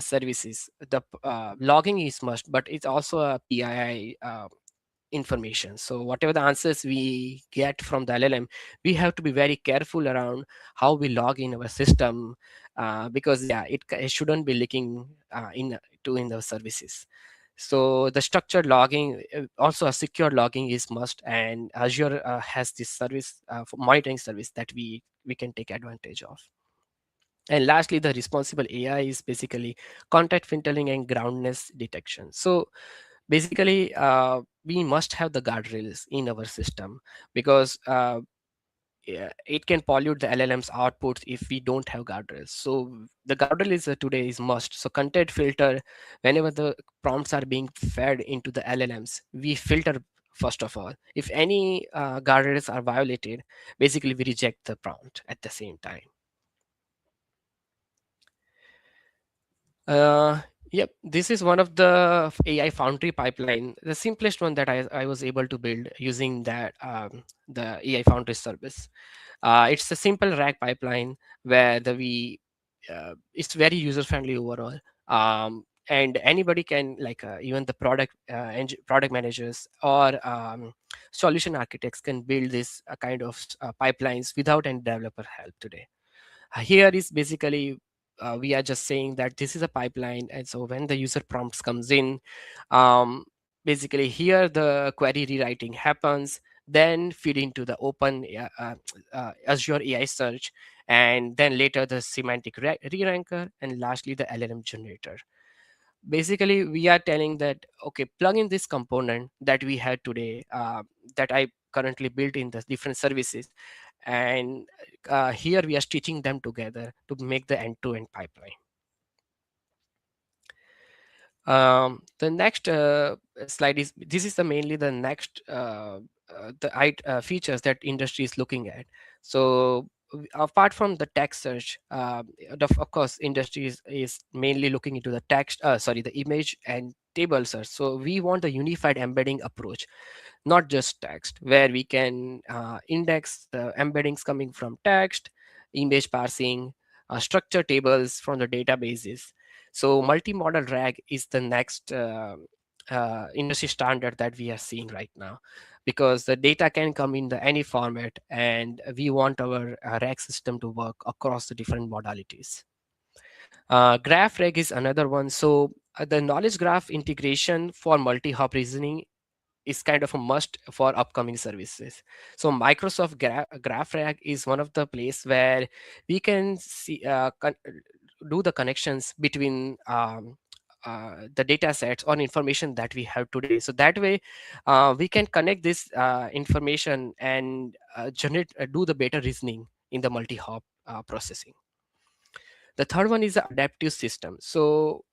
services, the logging is must, but it's also a PII information. So whatever the answers we get from the LLM, we have to be very careful around how we log in our system, because yeah, it shouldn't be leaking in the services. So the structured logging, also a secure logging is must, and Azure has this service, for monitoring service that we can take advantage of. And lastly, the responsible AI is basically contact filtering and groundness detection. So basically, we must have the guardrails in our system, because yeah, it can pollute the LLM's outputs if we don't have guardrails. So the guardrail is today is must. So content filter, whenever the prompts are being fed into the LLMs, we filter first of all. If any guardrails are violated, basically we reject the prompt at the same time. Uh, yep, this is one of the AI Foundry pipeline, the simplest one that I was able to build using that the AI Foundry service. It's a simple rack pipeline where it's very user friendly overall. And anybody can, like even the product managers or solution architects can build this kind of pipelines without any developer help today. Here is basically we are just saying that this is a pipeline, and so when the user prompts comes in, um, basically here the query rewriting happens, then feed into the open Azure AI search, and then later the semantic re-ranker, and lastly the LLM generator. Basically we are telling that, okay, plug in this component that we have today, that I currently built in the different services, and here we are stitching them together to make the end-to-end pipeline. The next slide is, this is the mainly the next features that industry is looking at. So apart from the text search, of course industry is mainly looking into the text, sorry, the image and table search. So we want a unified embedding approach, not just text, where we can index the embeddings coming from text, image parsing, structure tables from the databases. So multi-model RAG is the next industry standard that we are seeing right now, because the data can come in the any format, and we want our RAG system to work across the different modalities. Graph reg is another one. So the knowledge graph integration for multi-hop reasoning is kind of a must for upcoming services. So Microsoft GraphRag is one of the place where we can see do the connections between the data sets or information that we have today. So that way we can connect this information and generate do the better reasoning in the multi-hop processing. The third one is the adaptive system. So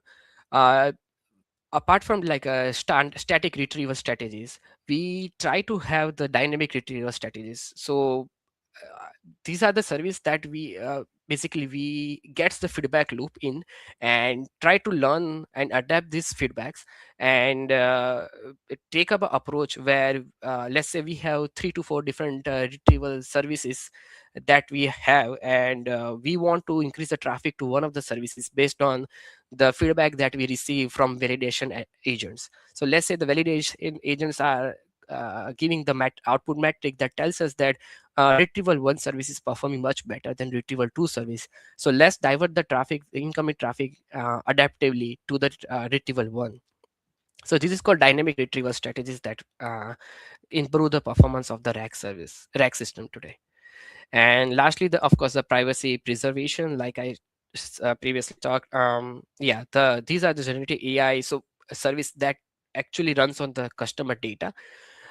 uh, apart from like static retrieval strategies, we try to have the dynamic retrieval strategies. So uh, these are the service that we basically we gets the feedback loop in and try to learn and adapt these feedbacks, and take up an approach where let's say we have 3 to 4 different retrieval services that we have, and we want to increase the traffic to one of the services based on the feedback that we receive from validation agents. So let's say the validation agents are giving the output metric that tells us that retrieval 1 service is performing much better than retrieval 2 service. So let's divert the traffic, the incoming traffic, adaptively to the retrieval 1. So this is called dynamic retrieval strategies that improve the performance of the rack system today. And lastly, of course, the privacy preservation, like I previously talked. Yeah, these are the generative AI, so a service that actually runs on the customer data,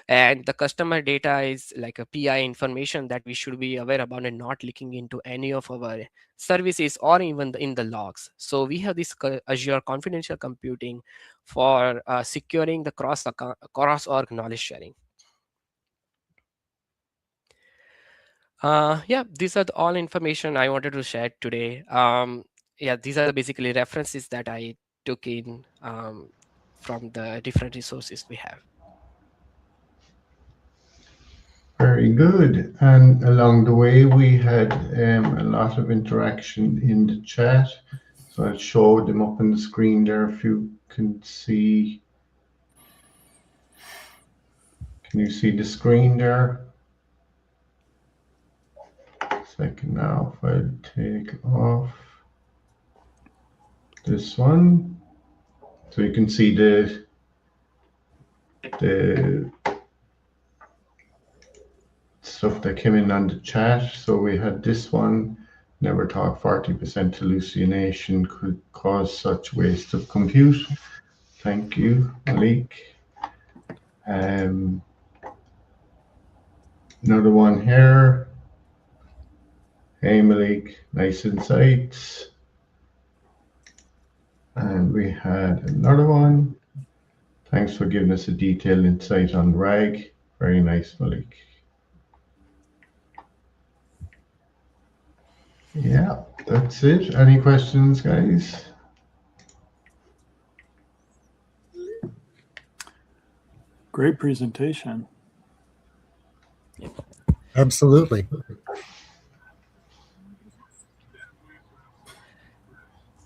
and the customer data is like a PI information that we should be aware about and not leaking into any of our services or even in the logs. So we have this Azure confidential computing for securing the cross org knowledge sharing. Yeah, these are all information I wanted to share today. Yeah, these are the basically references that I took in from the different resources we have. Very good. And along the way, we had a lot of interaction in the chat. So I'll show them up on the screen there if you can see. Can you see the screen there? Second now, if I take off this one, so you can see the stuff that came in on the chat. So we had this one. Never thought 40% hallucination could cause such waste of compute. Thank you, Malik. Another one here. Hey Malik, nice insights. And we had another one. Thanks for giving us a detailed insight on RAG. Very nice, Malik. Yeah, that's it. Any questions, guys? Great presentation. Absolutely.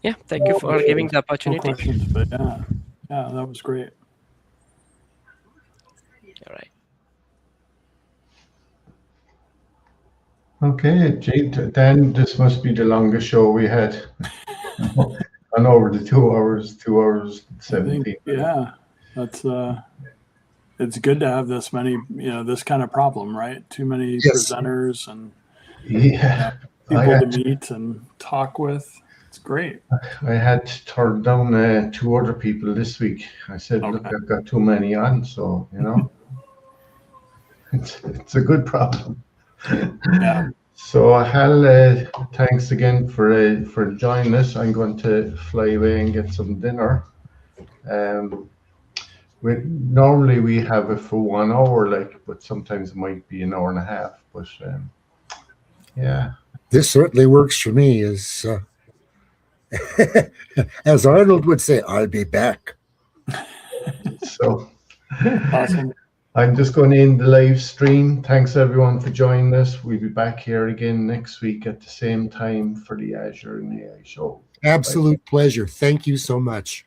Yeah, thank you for giving the No opportunity. questions, but yeah, that was great. All right. Okay, gee, then this must be the longest show we had. Gone over the 2 hours, 2 hours, 17 minutes. Yeah, that's it's good to have this many, this kind of problem, right? Too many Yes. presenters and Yeah, people to meet and talk with. It's great. I had to turn down 2 other people this week. I said, look, Okay. I've got too many on, so, it's a good problem. Yeah. So Hal, thanks again for joining us. I'm going to fly away and get some dinner. Normally we have it for 1 hour, but sometimes it might be an hour and a half. But yeah, This certainly works for me. As Arnold would say, I'll be back. so Awesome. I'm just going to end the live stream. Thanks everyone for joining us. We'll be back here again next week at the same time for the Azure and AI show. Absolute pleasure. Thank you so much.